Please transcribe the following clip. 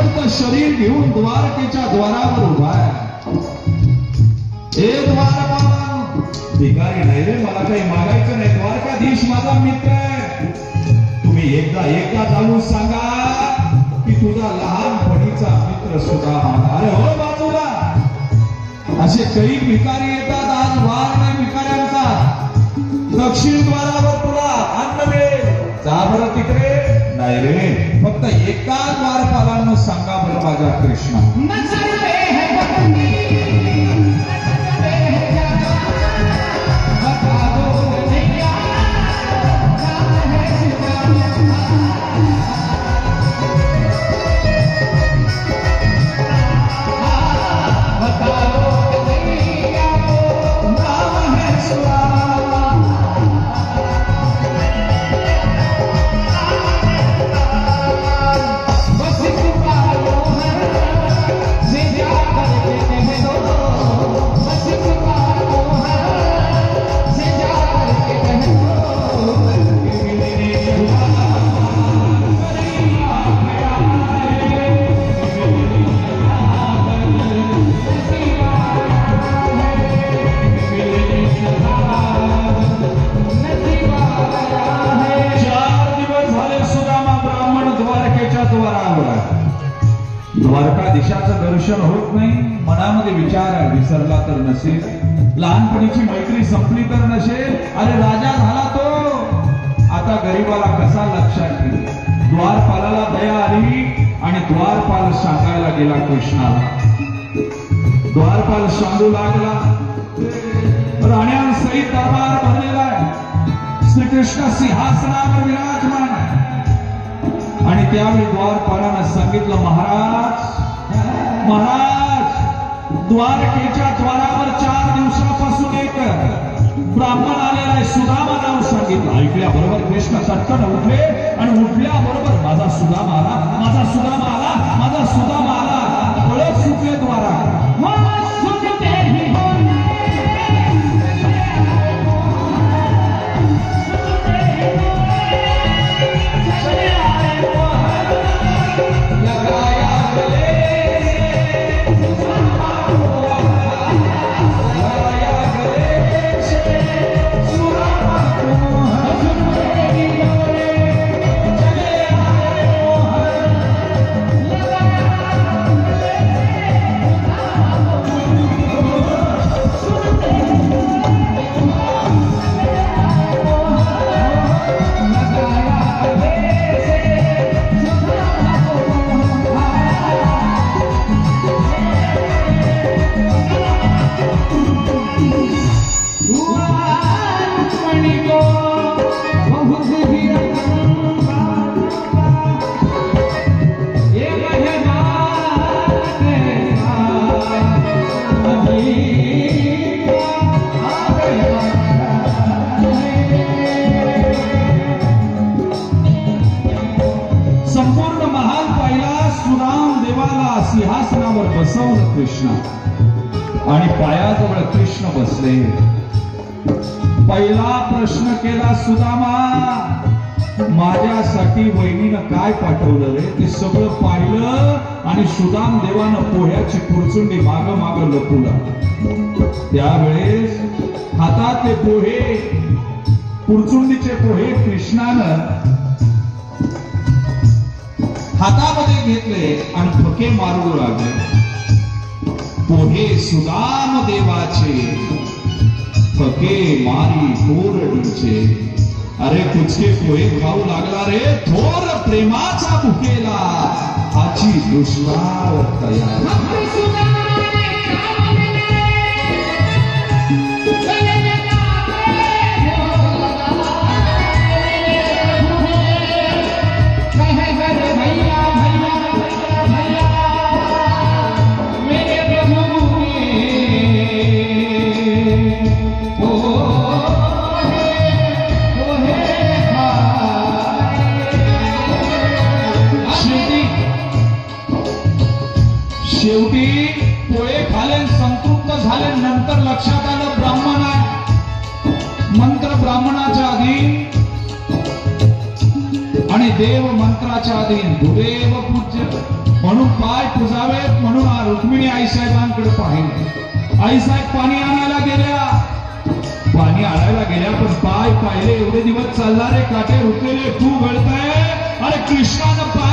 श्रीमंत शरीर घेऊन द्वारकेच्या द्वारावर उभा आहे. हे द्वारपाल भिकारी नाही रे, मला काही मागायचं नाही. द्वारकाधीश माझा मित्र आहे. तुम्ही एकदा चालून सांगा की तुझा लहानपणीचा मित्र सुदामा. अरे हो बाजूला, असे काही भिकारी येतात. आज वार नाही भिकाऱ्यांचा. दक्षिण द्वारावर तुला अन्न मिळेल, जा बरं तिकडे. नाही रे, फक्त एका द्वारपालांना सांगा बरं माझ्या कृष्णा. द्वारकाधीशाचं दर्शन होत नाही. मनामध्ये विचार आहे, विसरला तर नसेल, लहानपणीची मैत्री संपली तर नसेल. अरे राजा झाला तो, आता गरीबाला कसा लक्षात ठेवेल. द्वारपालाला दया आली आणि द्वारपाल सांगायला गेला कृष्णाला. द्वारपाल सांगू लागला, राण्यांसहित दरबार भरलेला आहे. श्रीकृष्ण सिंहासनावर विराजमान आहे. आणि त्यावेळी द्वारपालानं सांगितलं, महाराज द्वारकेच्या द्वारावर 4 दिवसापासून एक ब्राह्मण आलेला आहे. सुदामा नाव सांगितलं. ऐकल्याबरोबर कृष्ण चटकन उठले आणि उठल्याबरोबर माझा सुदामा आला, माझा सुदामा आला, माझा सुदामा आला. पळत सुटले द्वारा. सिंहासनावर बसवलं कृष्ण आणि पायाजवळ कृष्ण बसले. पहिला प्रश्न केला, सुदामा माझ्यासाठी वहिनीनं काय पाठवलं रे? ते सगळं पाहिलं आणि सुदाम देवानं पोह्याची पुरचुंडी माग माग लपवला. त्यावेळेस हातातले पोहे, पुरचुंडीचे पोहे कृष्णानं हातामध्ये घेतले आणि फके मारू लागले. पोहे सुदाम देवाचे, फके मारी कोरडीचे. अरे कुचके पोहे खाऊ लागला रे, थोर प्रेमाचा भुकेला आची दुष्काळ तयार. शेवटी पोहे खाले, संतृप्त झाले. नंतर लक्षात आलं ब्राह्मण आहे. मंत्र ब्राह्मणाच्या अधीन आणि देव मंत्राच्या अधीन. गुरुदेव पूज्य म्हणून पाय पुजावेत म्हणून रुक्मिणी आईसाहेबांकडे पाहिलं. आईसाहेब पाणी आणायला गेल्या, पाणी आणायला गेल्या पण पाय पाहिले एवढे दिवस चालणारे काटे रुकलेले तू गळताय. अरे कृष्णानं पाय